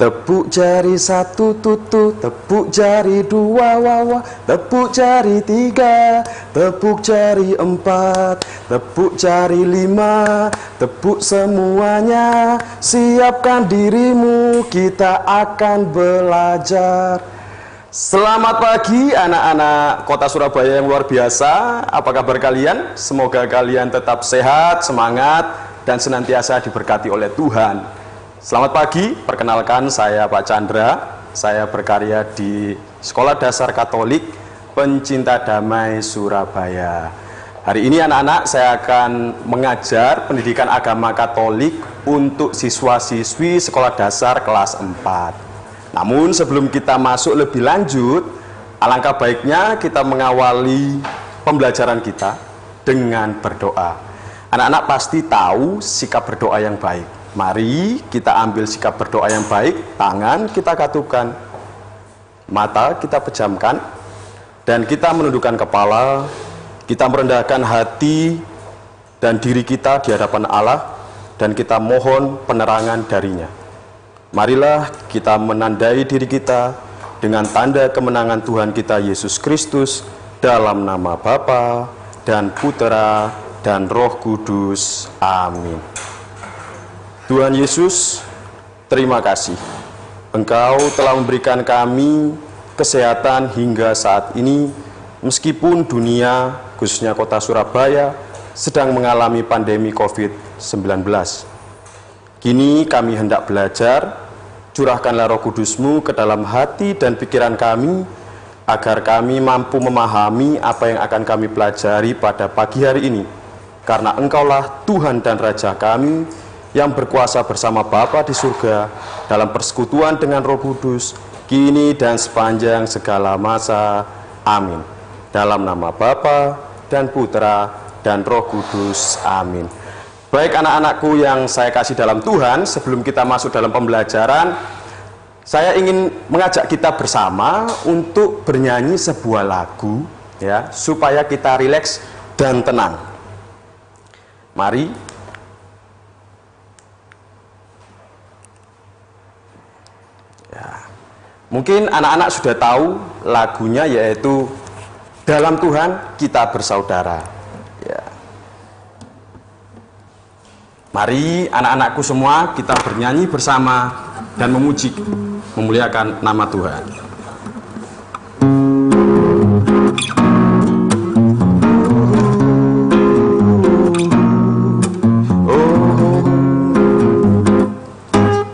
Tepuk jari satu tutu, tepuk jari dua wawa, tepuk jari tiga, tepuk jari empat, tepuk jari lima, tepuk semuanya. Siapkan dirimu, kita akan belajar. Selamat pagi anak-anak Kota Surabaya yang luar biasa. Apa kabar kalian? Semoga kalian tetap sehat, semangat, dan senantiasa diberkati oleh Tuhan. Selamat pagi, perkenalkan saya Pak Chandra. Saya berkarya di Sekolah Dasar Katolik Pencinta Damai Surabaya. Hari ini anak-anak saya akan mengajar pendidikan agama Katolik untuk siswa-siswi Sekolah Dasar kelas 4. Namun sebelum kita masuk lebih lanjut, alangkah baiknya kita mengawali pembelajaran kita dengan berdoa. Anak-anak pasti tahu sikap berdoa yang baik. Mari kita ambil sikap berdoa yang baik, tangan kita katupkan, mata kita pejamkan, dan kita menundukkan kepala, kita merendahkan hati dan diri kita di hadapan Allah, dan kita mohon penerangan darinya. Marilah kita menandai diri kita dengan tanda kemenangan Tuhan kita Yesus Kristus, dalam nama Bapa dan Putera dan Roh Kudus. Amin. Tuhan Yesus, terima kasih. Engkau telah memberikan kami kesehatan hingga saat ini, meskipun dunia, khususnya Kota Surabaya, sedang mengalami pandemi COVID-19. Kini kami hendak belajar, curahkanlah Roh Kudus-Mu ke dalam hati dan pikiran kami, agar kami mampu memahami apa yang akan kami pelajari pada pagi hari ini. Karena Engkaulah Tuhan dan Raja kami, yang berkuasa bersama Bapa di surga, dalam persekutuan dengan Roh Kudus, kini dan sepanjang segala masa. Amin. Dalam nama Bapa dan Putera dan Roh Kudus. Amin. Baik anak-anakku yang saya kasih dalam Tuhan, sebelum kita masuk dalam pembelajaran, saya ingin mengajak kita bersama untuk bernyanyi sebuah lagu, ya, supaya kita rileks dan tenang. Mari. Mungkin anak-anak sudah tahu lagunya, yaitu Dalam Tuhan Kita Bersaudara. Ya. Mari anak-anakku semua kita bernyanyi bersama dan memuji, memuliakan nama Tuhan.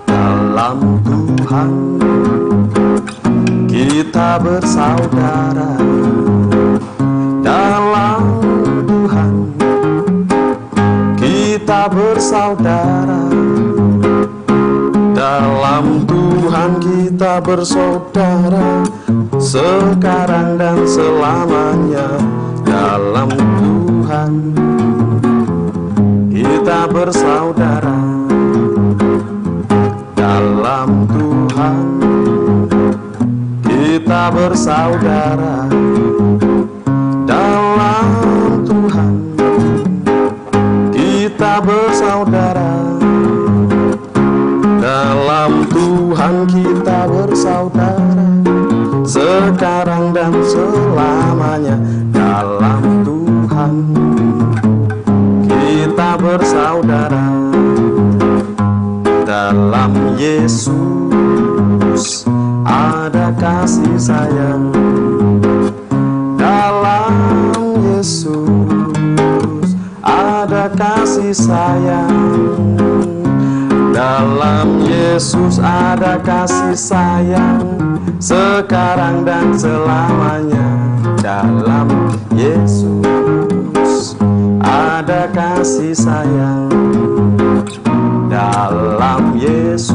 Dalam Tuhan kita bersaudara, dalam Tuhan kita bersaudara, dalam Tuhan kita bersaudara, sekarang dan selamanya. Dalam Tuhan kita bersaudara, dalam Tuhan kita bersaudara, dalam Tuhan kita bersaudara, dalam Tuhan kita bersaudara, sekarang dan selamanya. Dalam Tuhan kita bersaudara, dalam Yesus ada kasih sayang, dalam Yesus ada kasih sayang, dalam Yesus ada kasih sayang, sekarang dan selamanya. Dalam Yesus ada kasih sayang, dalam Yesus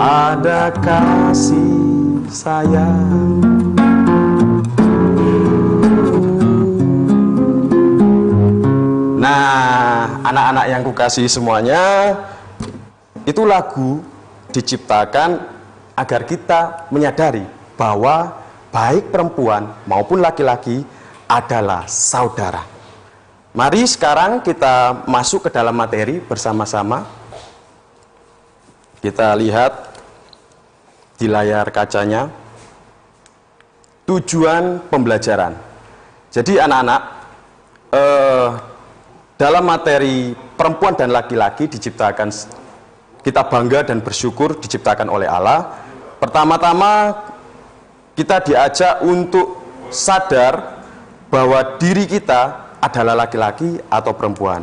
ada kasih sayang. Nah, anak-anak yang kukasihi semuanya, itu lagu diciptakan agar kita menyadari bahwa baik perempuan maupun laki-laki adalah saudara. Mari sekarang kita masuk ke dalam materi bersama-sama. Kita lihat di layar kacanya tujuan pembelajaran. Jadi anak-anak, dalam materi perempuan dan laki-laki diciptakan, kita bangga dan bersyukur diciptakan oleh Allah. Pertama-tama kita diajak untuk sadar bahwa diri kita adalah laki-laki atau perempuan.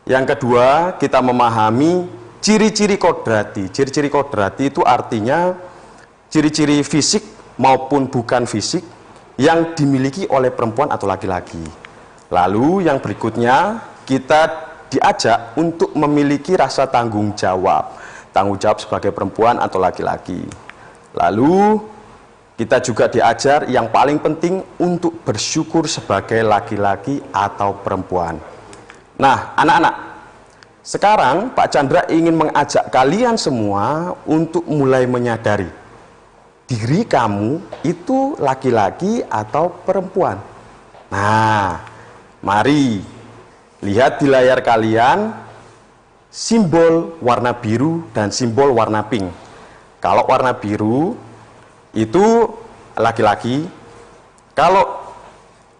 Yang kedua, kita memahami ciri-ciri kodrati. Ciri-ciri kodrati itu artinya ciri-ciri fisik maupun bukan fisik yang dimiliki oleh perempuan atau laki-laki. Lalu yang berikutnya, kita diajak untuk memiliki rasa tanggung jawab. Tanggung jawab sebagai perempuan atau laki-laki. Lalu kita juga diajar yang paling penting untuk bersyukur sebagai laki-laki atau perempuan. Nah, anak-anak, sekarang Pak Chandra ingin mengajak kalian semua untuk mulai menyadari diri kamu itu laki-laki atau perempuan. Nah, mari lihat di layar kalian simbol warna biru dan simbol warna pink. Kalau warna biru itu laki-laki, kalau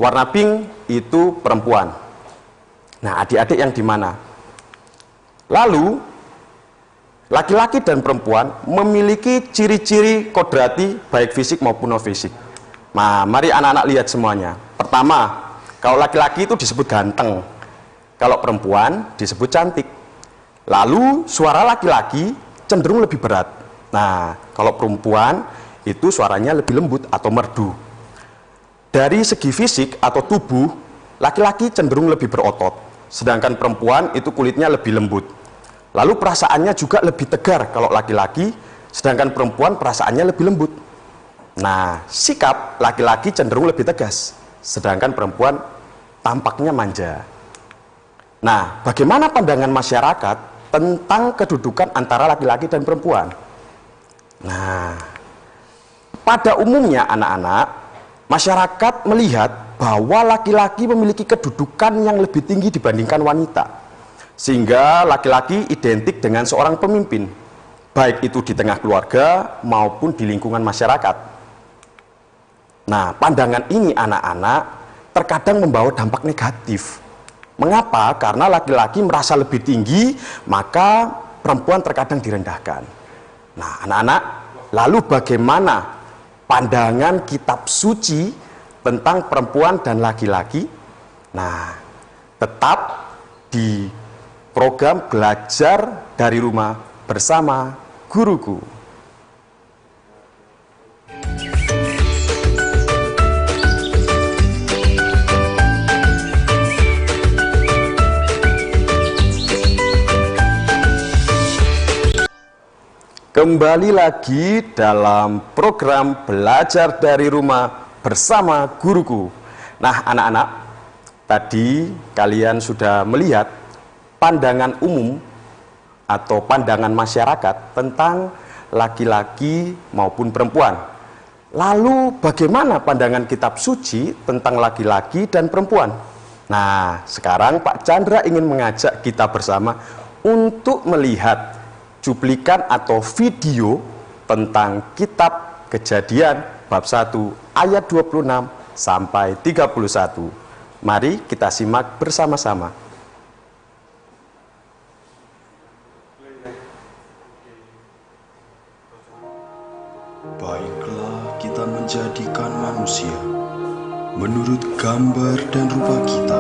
warna pink itu perempuan. Nah, adik-adik yang di mana? Lalu laki-laki dan perempuan memiliki ciri-ciri kodrati baik fisik maupun non fisik. Nah, mari anak-anak lihat semuanya. Pertama, kalau laki-laki itu disebut ganteng, kalau perempuan disebut cantik. Lalu suara laki-laki cenderung lebih berat. Nah, kalau perempuan itu suaranya lebih lembut atau merdu. Dari segi fisik atau tubuh, laki-laki cenderung lebih berotot, sedangkan perempuan itu kulitnya lebih lembut. Lalu perasaannya juga lebih tegar kalau laki-laki, sedangkan perempuan perasaannya lebih lembut. Nah, sikap laki-laki cenderung lebih tegas, sedangkan perempuan tampaknya manja. Nah, bagaimana pandangan masyarakat tentang kedudukan antara laki-laki dan perempuan? Nah, pada umumnya anak-anak, masyarakat melihat bahwa laki-laki memiliki kedudukan yang lebih tinggi dibandingkan wanita. Sehingga laki-laki identik dengan seorang pemimpin, baik itu di tengah keluarga maupun di lingkungan masyarakat. Nah, pandangan ini anak-anak terkadang membawa dampak negatif. Mengapa? Karena laki-laki merasa lebih tinggi, maka perempuan terkadang direndahkan. Nah, anak-anak, lalu bagaimana pandangan kitab suci tentang perempuan dan laki-laki? Nah, tetap di program belajar dari rumah bersama guruku. Kembali lagi dalam program belajar dari rumah bersama guruku. Nah, anak-anak, tadi kalian sudah melihat pandangan umum atau pandangan masyarakat tentang laki-laki maupun perempuan. Lalu bagaimana pandangan kitab suci tentang laki-laki dan perempuan? Nah, sekarang Pak Chandra ingin mengajak kita bersama untuk melihat cuplikan atau video tentang kitab Kejadian bab 1 ayat 26 sampai 31. Mari kita simak bersama-sama. Baiklah, kita menjadikan manusia menurut gambar dan rupa kita,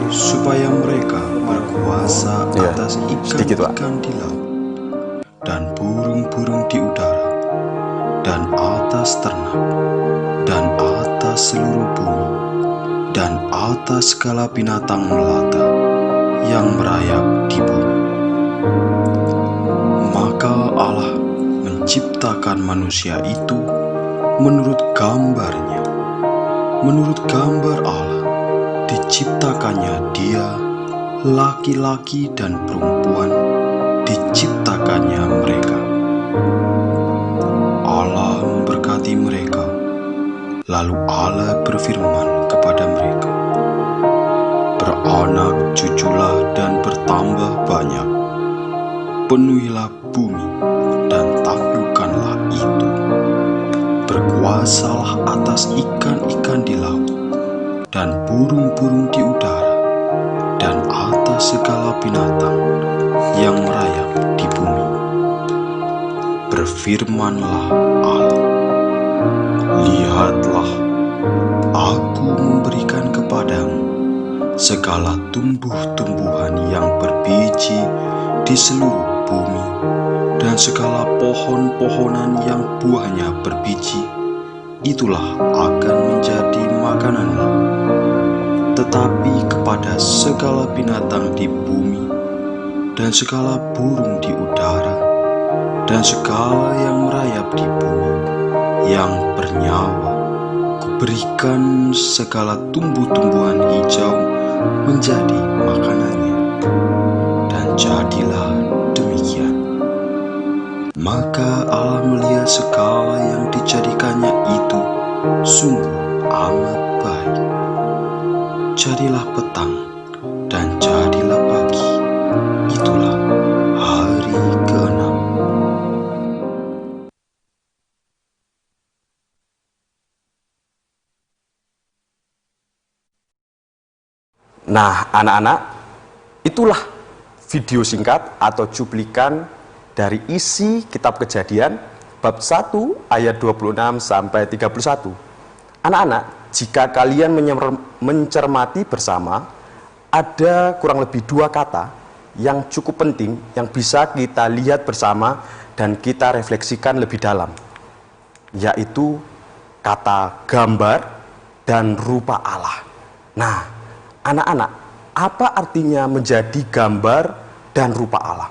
supaya mereka berkuasa atas ikan-ikan di laut, dan burung-burung di udara, dan atas ternak, dan atas seluruh bumi, dan atas segala binatang melata yang merayap di bumi. Maka Allah menciptakan manusia itu menurut gambarnya. Menurut gambar Allah diciptakannya dia, laki-laki dan perempuan diciptakannya mereka. Allah memberkati mereka, lalu Allah berfirman kepada mereka, "Beranak cuculah dan bertambah banyak, penuhilah berkuasalah atas ikan-ikan di laut dan burung-burung di udara dan atas segala binatang yang merayap di bumi. Berfirmanlah Allah, lihatlah, aku memberikan kepadamu segala tumbuh-tumbuhan yang berbiji di seluruh bumi dan segala pohon-pohonan yang buahnya berbiji, itulah akan menjadi makananmu. Tetapi kepada segala binatang di bumi dan segala burung di udara dan segala yang merayap di bumi yang bernyawa, kuberikan segala tumbuh-tumbuhan hijau menjadi makanannya. Dan jadilah demikian. Maka Allah melihat segala yang dijadikannya itu sungguh amat baik. Jadilah petang dan jadilah pagi, itulah hari ke-6. Nah, anak-anak, itulah video singkat atau cuplikan dari isi kitab Kejadian bab 1 ayat 26 sampai 31. Anak-anak, jika kalian mencermati bersama, ada kurang lebih 2 kata yang cukup penting yang bisa kita lihat bersama dan kita refleksikan lebih dalam, yaitu kata gambar dan rupa Allah. Nah, anak-anak, apa artinya menjadi gambar dan rupa Allah?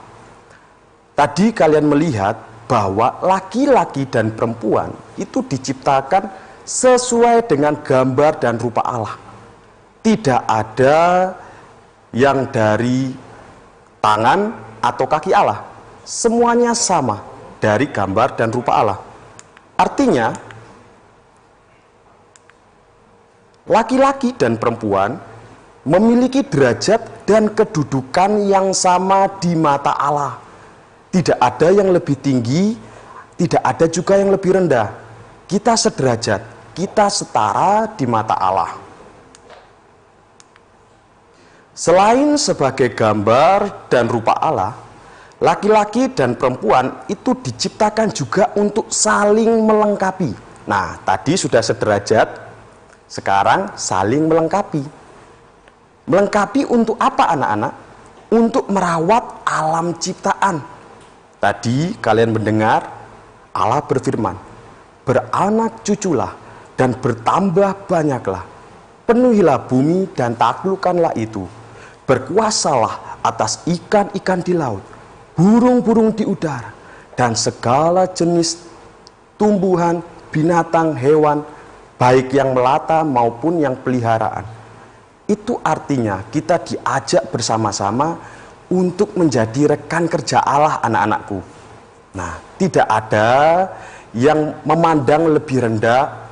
Tadi kalian melihat bahwa laki-laki dan perempuan itu diciptakan sesuai dengan gambar dan rupa Allah. Tidak ada yang dari tangan atau kaki Allah. Semuanya sama dari gambar dan rupa Allah. Artinya, laki-laki dan perempuan memiliki derajat dan kedudukan yang sama di mata Allah. Tidak ada yang lebih tinggi, tidak ada juga yang lebih rendah. Kita sederajat, kita setara di mata Allah. Selain sebagai gambar dan rupa Allah, laki-laki dan perempuan itu diciptakan juga untuk saling melengkapi. Nah, tadi sudah sederajat, sekarang saling melengkapi. Melengkapi untuk apa anak-anak? Untuk merawat alam ciptaan. Tadi kalian mendengar Allah berfirman, beranak cuculah dan bertambah banyaklah. Penuhilah bumi dan taklukkanlah itu. Berkuasalah atas ikan-ikan di laut, burung-burung di udara, dan segala jenis tumbuhan, binatang, hewan, baik yang melata maupun yang peliharaan. Itu artinya kita diajak bersama-sama untuk menjadi rekan kerja Allah, anak-anakku. Nah, tidak ada yang memandang lebih rendah,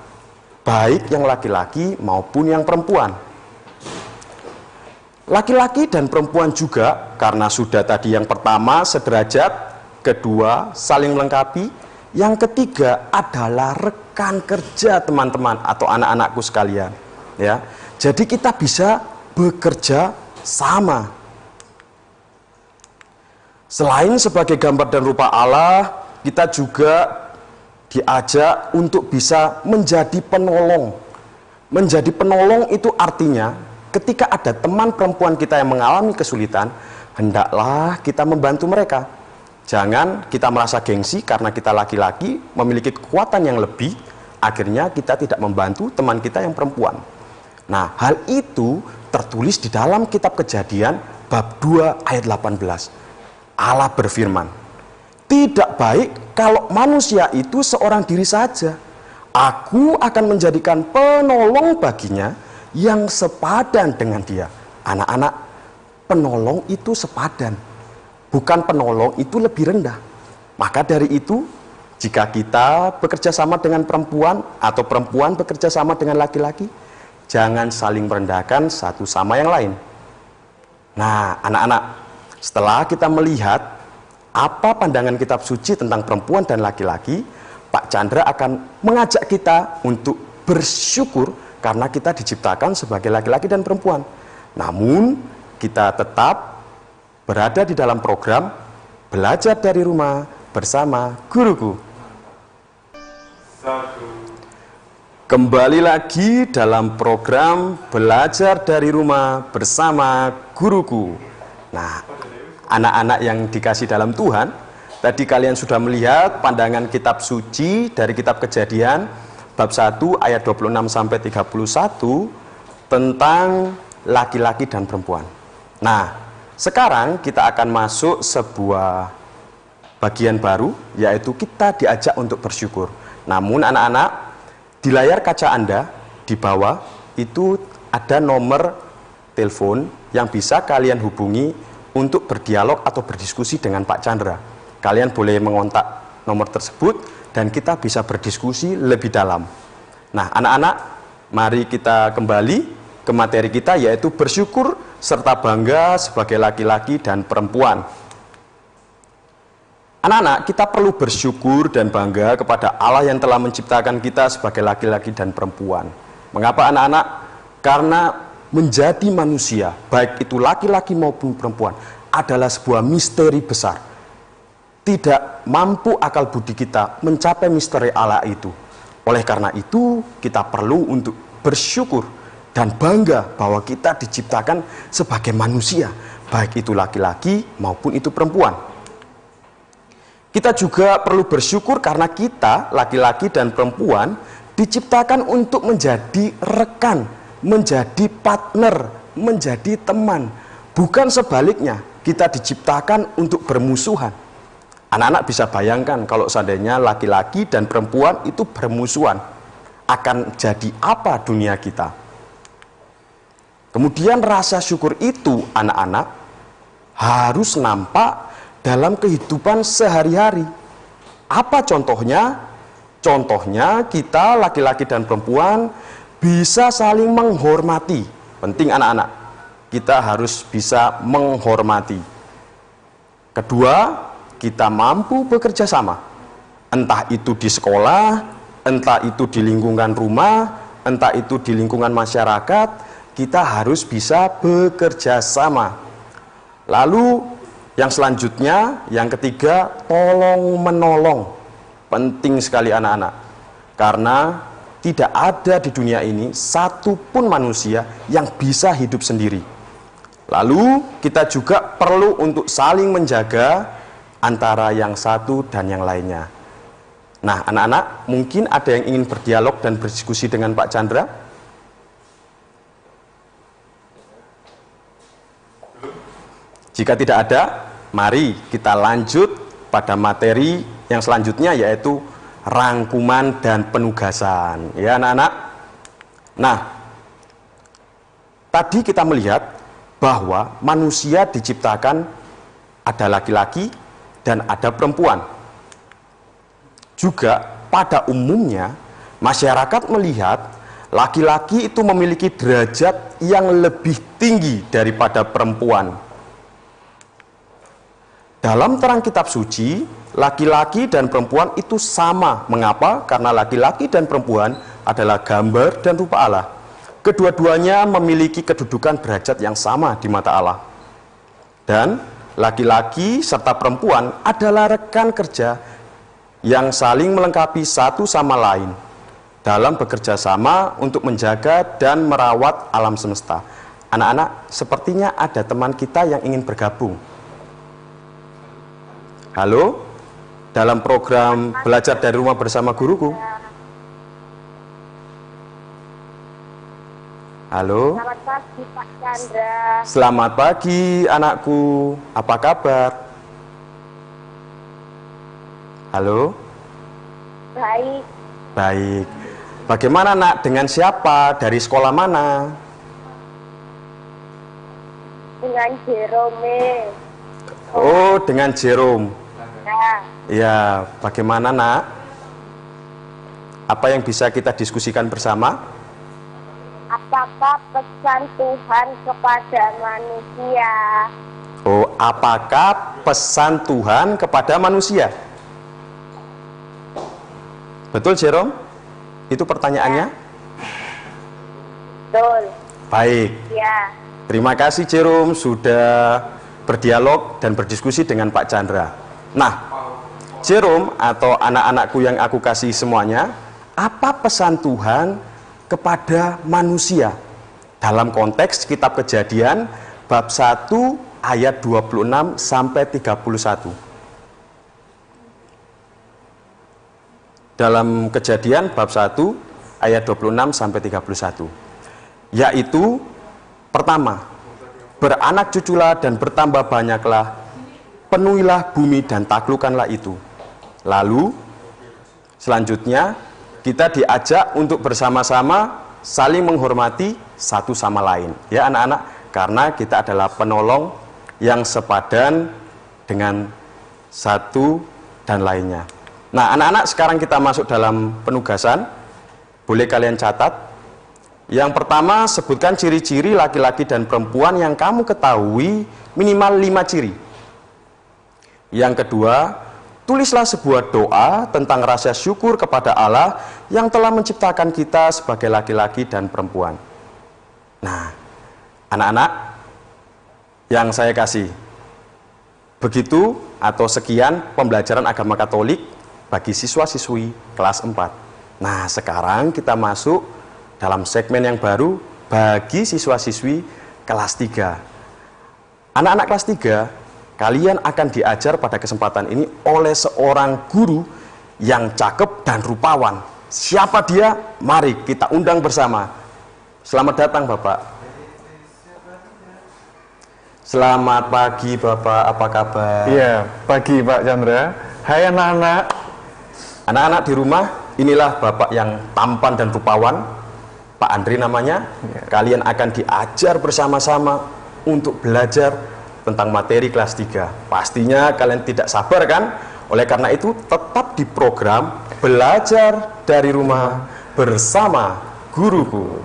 baik yang laki-laki maupun yang perempuan. Laki-laki dan perempuan juga, karena sudah tadi yang pertama sederajat, kedua saling melengkapi, yang ketiga adalah rekan kerja teman-teman atau anak-anakku sekalian. Ya. Jadi kita bisa bekerja sama. Selain sebagai gambar dan rupa Allah, kita juga diajak untuk bisa menjadi penolong. Menjadi penolong itu artinya ketika ada teman perempuan kita yang mengalami kesulitan, hendaklah kita membantu mereka. Jangan kita merasa gengsi karena kita laki-laki memiliki kekuatan yang lebih, akhirnya kita tidak membantu teman kita yang perempuan. Nah, hal itu tertulis di dalam kitab Kejadian bab 2 ayat 18. Allah berfirman, tidak baik kalau manusia itu seorang diri saja. Aku akan menjadikan penolong baginya yang sepadan dengan dia. Anak-anak, penolong itu sepadan. Bukan penolong itu lebih rendah. Maka dari itu, jika kita bekerja sama dengan perempuan atau perempuan bekerja sama dengan laki-laki, jangan saling merendahkan satu sama yang lain. Nah, anak-anak, setelah kita melihat apa pandangan kitab suci tentang perempuan dan laki-laki, Pak Chandra akan mengajak kita untuk bersyukur karena kita diciptakan sebagai laki-laki dan perempuan. Namun, kita tetap berada di dalam program belajar dari rumah bersama guruku. Kembali lagi dalam program belajar dari rumah bersama guruku. Nah, anak-anak yang dikasih dalam Tuhan, tadi kalian sudah melihat pandangan kitab suci dari kitab Kejadian bab 1 ayat 26 sampai 31 tentang laki-laki dan perempuan. Nah, sekarang kita akan masuk sebuah bagian baru, yaitu kita diajak untuk bersyukur. Namun anak-anak, di layar kaca Anda, di bawah, itu ada nomor telepon yang bisa kalian hubungi untuk berdialog atau berdiskusi dengan Pak Chandra. Kalian boleh mengontak nomor tersebut dan kita bisa berdiskusi lebih dalam. Nah, anak-anak, mari kita kembali ke materi kita, yaitu bersyukur serta bangga sebagai laki-laki dan perempuan. Anak-anak, kita perlu bersyukur dan bangga kepada Allah yang telah menciptakan kita sebagai laki-laki dan perempuan. Mengapa anak-anak? Karena menjadi manusia, baik itu laki-laki maupun perempuan, adalah sebuah misteri besar. Tidak mampu akal budi kita mencapai misteri Allah itu. Oleh karena itu, kita perlu untuk bersyukur dan bangga bahwa kita diciptakan sebagai manusia, baik itu laki-laki maupun itu perempuan. Kita juga perlu bersyukur karena kita, laki-laki dan perempuan, diciptakan untuk menjadi rekan, menjadi partner, menjadi teman. Bukan sebaliknya, kita diciptakan untuk bermusuhan. Anak-anak bisa bayangkan kalau seandainya laki-laki dan perempuan itu bermusuhan, akan jadi apa dunia kita? Kemudian rasa syukur itu, anak-anak, harus nampak dalam kehidupan sehari-hari. Apa contohnya? Contohnya kita laki-laki dan perempuan bisa saling menghormati. Penting anak-anak, kita harus bisa menghormati. Kedua, kita mampu bekerja sama. Entah itu di sekolah, entah itu di lingkungan rumah, entah itu di lingkungan masyarakat, kita harus bisa bekerja sama. Lalu yang selanjutnya, yang ketiga, tolong menolong. Penting sekali anak-anak. Karena tidak ada di dunia ini satupun manusia yang bisa hidup sendiri. Lalu kita juga perlu untuk saling menjaga antara yang satu dan yang lainnya. Nah, anak-anak, mungkin ada yang ingin berdialog dan berdiskusi dengan Pak Chandra? Jika tidak ada, mari kita lanjut pada materi yang selanjutnya, yaitu rangkuman dan penugasan. Ya anak-anak. Nah, tadi kita melihat bahwa manusia diciptakan ada laki-laki dan ada perempuan. Juga pada umumnya masyarakat melihat laki-laki itu memiliki derajat yang lebih tinggi daripada perempuan. Dalam terang kitab suci, laki-laki dan perempuan itu sama. Mengapa? Karena laki-laki dan perempuan adalah gambar dan rupa Allah. Kedua-duanya memiliki kedudukan derajat yang sama di mata Allah. Dan laki-laki serta perempuan adalah rekan kerja yang saling melengkapi satu sama lain dalam bekerja sama untuk menjaga dan merawat alam semesta. Anak-anak, sepertinya ada teman kita yang ingin bergabung. Halo, dalam program belajar dari rumah bersama guruku. Halo. Selamat pagi Pak Chandra. Selamat pagi anakku, apa kabar? Halo. Baik. Baik. Bagaimana nak, dengan siapa, dari sekolah mana? Dengan Jerome. Oh, dengan Jerome. Ya. Ya, bagaimana nak? Apa yang bisa kita diskusikan bersama? Apakah pesan Tuhan kepada manusia? Oh, apakah pesan Tuhan kepada manusia? Betul, Jerome? Itu pertanyaannya? Betul. Baik. Ya. Terima kasih Jerome sudah berdialog dan berdiskusi dengan Pak Chandra. Nah, Jerome atau anak-anakku yang aku kasih semuanya, apa pesan Tuhan kepada manusia dalam konteks kitab Kejadian bab 1 ayat 26 sampai 31? Dalam Kejadian bab 1 ayat 26 sampai 31, yaitu pertama, beranak cuculah dan bertambah banyaklah, penuhilah bumi dan taklukkanlah itu. Lalu selanjutnya kita diajak untuk bersama-sama saling menghormati satu sama lain, ya anak-anak, karena kita adalah penolong yang sepadan dengan satu dan lainnya. Nah, anak-anak, sekarang kita masuk dalam penugasan. Boleh kalian catat. Yang pertama, sebutkan ciri-ciri laki-laki dan perempuan yang kamu ketahui minimal 5 ciri. Yang kedua, tulislah sebuah doa tentang rasa syukur kepada Allah yang telah menciptakan kita sebagai laki-laki dan perempuan. Nah, anak-anak yang saya kasih, begitu atau sekian pembelajaran agama Katolik bagi siswa-siswi kelas 4. Nah, sekarang kita masuk dalam segmen yang baru bagi siswa-siswi kelas 3. Anak-anak kelas 3, kalian akan diajar pada kesempatan ini oleh seorang guru yang cakep dan rupawan. Siapa dia? Mari kita undang bersama. Selamat datang, Bapak. Selamat pagi, Bapak. Apa kabar? Iya, pagi Pak Chandra. Hai anak-anak. Anak-anak di rumah, inilah Bapak yang tampan dan rupawan, Pak Andri namanya. Kalian akan diajar bersama-sama untuk belajar tentang materi kelas 3. Pastinya kalian tidak sabar kan? Oleh karena itu, tetap di program Belajar dari Rumah bersama Guruku.